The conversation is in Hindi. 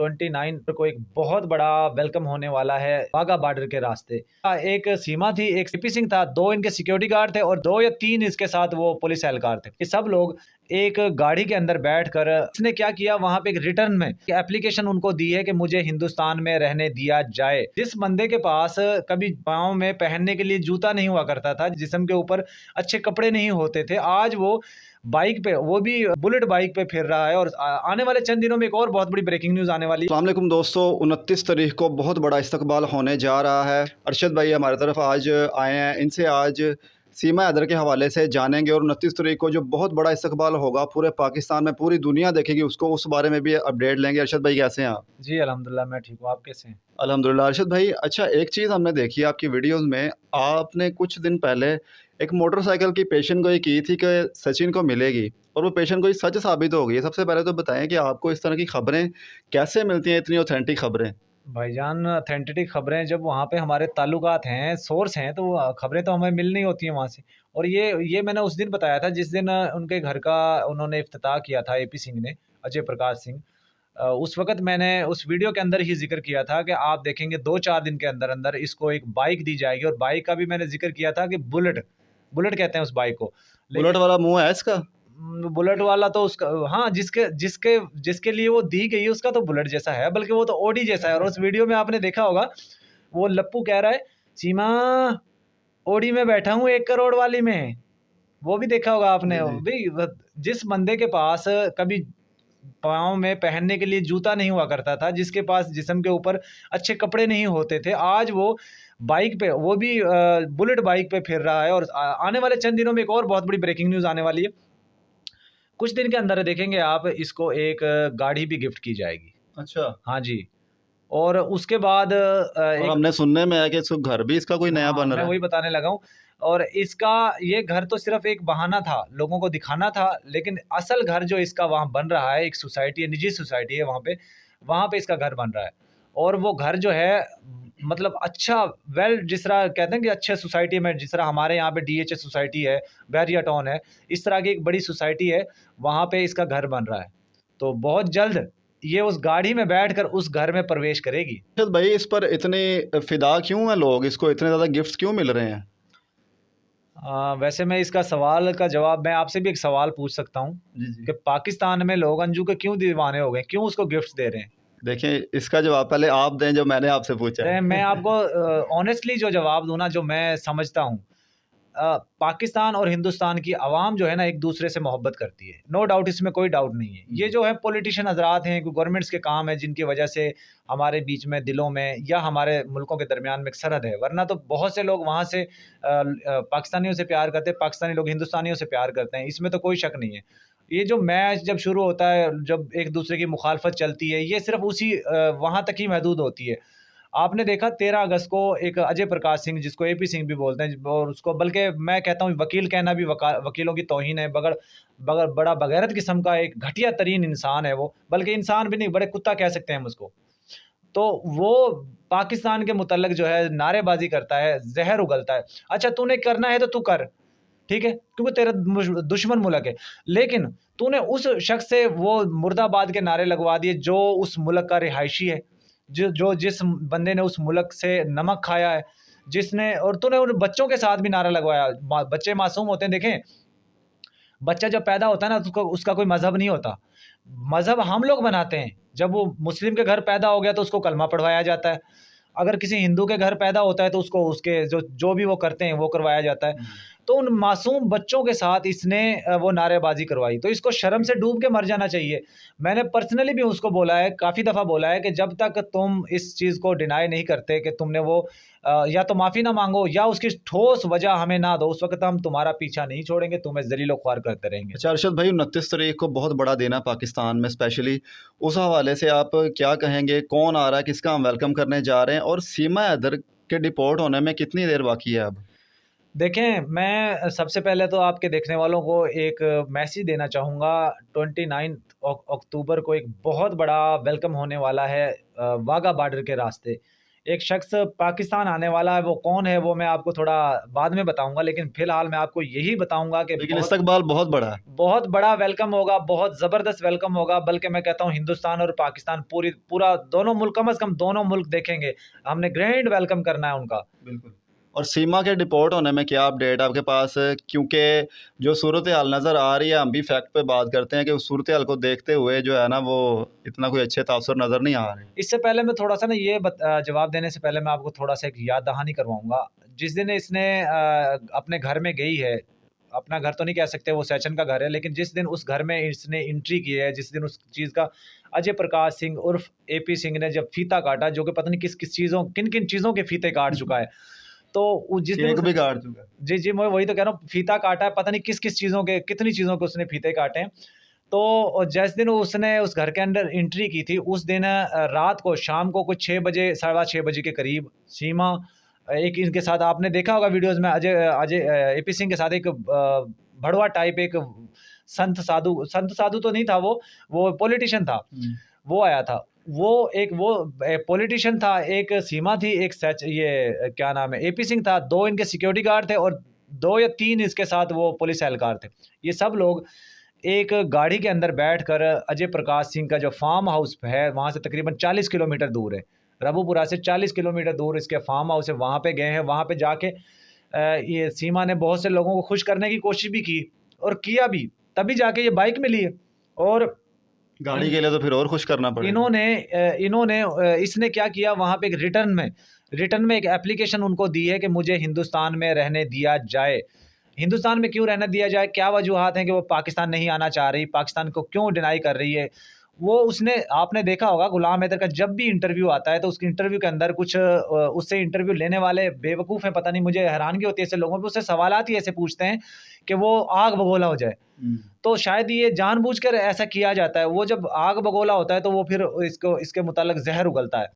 29 को एक बहुत बड़ा वेलकम होने वाला है वाघा बॉर्डर के रास्ते। एक सीमा थी, एक सीपी सिंह था, 2 इनके सिक्योरिटी गार्ड थे और 2 या 3 इसके साथ वो पुलिस एहलकार थे। ये सब लोग एक गाड़ी के अंदर बैठकर इसने क्या किया, वहां पे एक रिटर्न में एप्लीकेशन उनको दी है कि मुझे हिंदुस्तान में रहने दिया जाए। जिस बंदे के पास कभी पाँव में पहनने के लिए जूता नहीं हुआ करता था, जिस्म के ऊपर अच्छे कपड़े नहीं होते थे, आज वो बाइक पे, वो भी बुलेट बाइक पे फिर रहा है। और आने वाले चंद दिनों में एक और बहुत बड़ी ब्रेकिंग न्यूज़ आने वाली है। अस्सलाम वालेकुम दोस्तों, 29 तारीख को बहुत बड़ा इस्तकबाल होने जा रहा है। अरशद भाई हमारे तरफ आज आए हैं, इनसे आज सीमा हैदर के हवाले से जानेंगे और 29 तारीख को जो बहुत बड़ा इस्तकबाल होगा पूरे पाकिस्तान में, पूरी दुनिया देखेगी उसको, उस बारे में भी अपडेट लेंगे। अरशद भाई कैसे हैं आप? जी अल्हम्दुलिल्लाह, मैं ठीक हूँ, आप कैसे हैं? अल्हम्दुलिल्लाह। अरशद भाई, अच्छा, एक चीज़ हमने देखी आपकी वीडियोस में, आपने कुछ दिन पहले एक मोटरसाइकिल की पेशन गोई की थी कि सचिन को मिलेगी, और वो पेशन गोई सच साबित हो गई है। सबसे पहले तो बताएं कि आपको इस तरह की खबरें कैसे मिलती हैं, इतनी ऑथेंटिक खबरें? भाईजान, अथेंटिक खबरें जब वहाँ पे हमारे ताल्लुकात हैं, सोर्स हैं, तो वो खबरें तो हमें मिल नहीं होती हैं वहाँ से। और ये मैंने उस दिन बताया था जिस दिन उनके घर का उन्होंने इफ्तिताह किया था एपी सिंह ने, अजय प्रकाश सिंह। उस वक़्त मैंने उस वीडियो के अंदर ही ज़िक्र किया था कि आप देखेंगे 2-4 दिन के अंदर-अंदर इसको एक बाइक दी जाएगी। और बाइक का भी मैंने ज़िक्र किया था कि बुलेट, बुलेट कहते हैं उस बाइक को। बुलेट लेकिन वाला मुँह है इसका? बुलेट वाला तो उसका, हाँ, जिसके जिसके जिसके लिए वो दी गई है उसका तो बुलेट जैसा है, बल्कि वो तो ओडी जैसा है। और उस वीडियो में आपने देखा होगा, वो लप्पू कह रहा है, सीमा ओडी में बैठा हूँ 1 करोड़ वाली में। वो भी देखा होगा आपने। जी जी। भाई, जिस बंदे के पास कभी पाँव में पहनने के लिए जूता नहीं हुआ करता था, जिसके पास जिस्म के ऊपर अच्छे कपड़े नहीं होते थे, आज वो बाइक पे, वो भी बुलेट बाइक पे फिर रहा है। और आने वाले चंद दिनों में एक और बहुत बड़ी ब्रेकिंग न्यूज़ आने वाली है। कुछ दिन के अंदर देखेंगे आप, इसको एक गाड़ी भी गिफ्ट की जाएगी। अच्छा। हाँ जी। और उसके बाद और एक, हमने सुनने में आया कि इसको घर भी इसका कोई नया हाँ, बन मैं रहा है। वही बताने लगा हूँ। और इसका ये घर तो सिर्फ़ एक बहाना था, लोगों को दिखाना था, लेकिन असल घर जो इसका वहाँ बन रहा है, एक सोसाइटी है, निजी सोसाइटी है वहाँ पे इसका घर बन रहा है। और वो घर जो है, मतलब अच्छा, वेल, जिस तरह कहते हैं कि अच्छे सोसाइटी में, जिस तरह हमारे यहाँ पे डीएचए सोसाइटी है, बैरिया टाउन है, इस तरह की एक बड़ी सोसाइटी है, वहाँ पे इसका घर बन रहा है। तो बहुत जल्द ये उस गाड़ी में बैठकर उस घर में प्रवेश करेगी। अरशद भाई, इस पर इतने फिदा क्यों हैं लोग, इसको इतने ज़्यादा गिफ्ट्स क्यों मिल रहे हैं? वैसे मैं इसका सवाल का जवाब, मैं आपसे भी एक सवाल पूछ सकता हूँ जी जी। कि पाकिस्तान में लोग अंजू के क्यों दीवाने हो गए? क्यों उसको गिफ्ट्स दे रहे हैं? देखें, इसका जवाब पहले आप दें जो मैंने आपसे पूछा मैं है। आपको ऑनेस्टली जो जवाब दूँ ना, जो मैं समझता हूँ, पाकिस्तान और हिंदुस्तान की आवाम जो है ना, एक दूसरे से मोहब्बत करती है, नो डाउट, इसमें कोई डाउट नहीं है। ये जो है पॉलिटिशियन हजरात हैं, गवर्नमेंट्स के काम है, जिनकी वजह से हमारे बीच में, दिलों में, या हमारे मुल्कों के दरमियान में एक सरहद है। वरना तो बहुत से लोग वहाँ से पाकिस्तानियों से प्यार करते हैं, पाकिस्तानी लोग हिंदुस्तानियों से प्यार करते हैं, इसमें तो कोई शक नहीं है। ये जो मैच जब शुरू होता है, जब एक दूसरे की मुखालफत चलती है, ये सिर्फ उसी वहाँ तक ही महदूद होती है। आपने देखा 13 अगस्त को एक अजय प्रकाश सिंह, जिसको एपी सिंह भी बोलते हैं, और उसको बल्कि मैं कहता हूँ वकील कहना भी वकीलों की तौहीन है। बगैर बगैर बड़ा बगैरत किस्म का एक घटिया तरीन इंसान है वो, बल्कि इंसान भी नहीं, बड़े कुत्ता कह सकते हैं हम उसको। तो वो पाकिस्तान के मुतल्लिक जो है नारेबाजी करता है, जहर उगलता है। अच्छा, तूने करना है तो तू कर, ठीक है, क्योंकि तेरा दुश्मन मुल्क है। लेकिन तूने उस शख्स से वो मुर्दाबाद के नारे लगवा दिए जो उस मुल्क का रिहायशी है, जिस बंदे ने उस मुल्क से नमक खाया है, जिसने, और तूने उन बच्चों के साथ भी नारा लगवाया। बच्चे मासूम होते हैं, देखें, बच्चा जब पैदा होता है ना, तो उसको, उसका कोई मजहब नहीं होता, मजहब हम लोग बनाते हैं। जब वो मुस्लिम के घर पैदा हो गया तो उसको कलमा पढ़वाया जाता है। अगर किसी हिंदू के घर पैदा होता है तो उसको उसके जो जो भी वो करते हैं वो करवाया जाता है। तो उन मासूम बच्चों के साथ इसने वो नारेबाजी करवाई, तो इसको शर्म से डूब के मर जाना चाहिए। मैंने पर्सनली भी उसको बोला है, काफ़ी दफ़ा बोला है, कि जब तक तुम इस चीज़ को डिनाई नहीं करते कि तुमने वो या तो माफ़ी ना मांगो या उसकी ठोस वजह हमें ना दो, उस वक्त हम तुम्हारा पीछा नहीं छोड़ेंगे, तुम्हें जलीलो ख्वार करते रहेंगे। अच्छा अरशद भाई, 29 तारीख को बहुत बड़ा दिन है पाकिस्तान में स्पेशली, उस हवाले से आप क्या कहेंगे? कौन आ रहा है, किसका हम वेलकम करने जा रहे हैं, और सीमा हैदर के डिपोर्ट होने में कितनी देर बाकी है अब? देखें, मैं सबसे पहले तो आपके देखने वालों को एक मैसेज देना चाहूँगा। 29 अक्टूबर को एक बहुत बड़ा वेलकम होने वाला है वाघा बॉर्डर के रास्ते। एक शख्स पाकिस्तान आने वाला है, वो कौन है वो मैं आपको थोड़ा बाद में बताऊंगा, लेकिन फिलहाल मैं आपको यही बताऊंगा कि लेकिन बहुत इस्तकबाल बहुत बड़ा है। बहुत बड़ा वेलकम होगा, बहुत ज़बरदस्त वेलकम होगा। बल्कि मैं कहता हूँ हिंदुस्तान और पाकिस्तान पूरा दोनों मुल्क, कम से कम दोनों मुल्क देखेंगे। हमने ग्रैंड वेलकम करना है उनका। बिल्कुल। और सीमा के डिपोर्ट होने में क्या अपडेट आपके पास है? क्योंकि जो सूरत हाल नज़र आ रही है, हम भी फैक्ट पे बात करते हैं कि उस सूरत हाल को देखते हुए जो है ना, वो इतना कोई अच्छे तासुर नज़र नहीं आ रहे। इससे पहले मैं थोड़ा-सा ना जवाब देने से पहले मैं आपको थोड़ा-सा एक याद दहानी करवाऊँगा। जिस दिन इसने अपने घर में गई है, अपना घर तो नहीं कह सकते, वो सैचन का घर है, लेकिन जिस दिन उस घर में इसने एंट्री की है, जिस दिन उस चीज़ का अजय प्रकाश सिंह उर्फ एपी सिंह ने जब फीता काटा, जो कि पता नहीं किस-किस चीज़ों किन-किन चीज़ों के फीते काट चुका है। तो उ जिस दिन केक उस भी काट चुका है। जी, जी, मैं वही तो कह रहा हूँ, फीता काटा है, पता नहीं किस-किस चीज़ों के, कितनी चीज़ों के उसने फीते काटे हैं। तो जिस दिन उसने उस घर के अंदर एंट्री की थी, उस दिन रात को, शाम को कुछ 6 बजे, सवा 6 बजे के करीब सीमा एक इनके साथ आपने देखा होगा वीडियोज़ में, अजय अजय एपी सिंह के साथ एक भड़वा टाइप एक संत साधु तो नहीं था वो पॉलिटिशियन था। हुँ। वो आया था। वो पॉलिटिशियन था, एक सीमा थी, एक क्या नाम है, एपी सिंह था, 2 इनके सिक्योरिटी गार्ड थे और 2 या 3 इसके साथ वो पुलिस एहलकार थे। ये सब लोग एक गाड़ी के अंदर बैठकर अजय प्रकाश सिंह का जो फार्म हाउस है, वहाँ से तकरीबन 40 किलोमीटर दूर है। रबूपुरा से 40 किलोमीटर दूर इसके फार्म हाउस है, वहाँ पे गए हैं। वहाँ पे जाके ये सीमा ने बहुत से लोगों को खुश करने की कोशिश भी की और किया भी, तभी जाके ये बाइक मिली है। और गाड़ी इन के लिए तो फिर और खुश करना पड़ेगा। इसने क्या किया, वहाँ पे एक रिटर्न में एक एप्लीकेशन उनको दी है कि मुझे हिंदुस्तान में रहने दिया जाए। हिंदुस्तान में क्यों रहने दिया जाए? क्या वजूहात हैं कि वो पाकिस्तान नहीं आना चाह रही, पाकिस्तान को क्यों डिनाई कर रही है? वो उसने आपने देखा होगा गुलाम हैदर का जब भी इंटरव्यू आता है, तो उसके इंटरव्यू के अंदर कुछ उससे इंटरव्यू लेने वाले बेवकूफ़ हैं, पता नहीं, मुझे हैरानगी होती है ऐसे लोगों पे, उससे सवालात ही ऐसे पूछते हैं कि वो आग बगोला हो जाए। हुँ। तो शायद ये जानबूझकर ऐसा किया जाता है। वो जब आग बगोला होता है तो वो फिर इसके मुताल्लिक ज़हर उगलता है।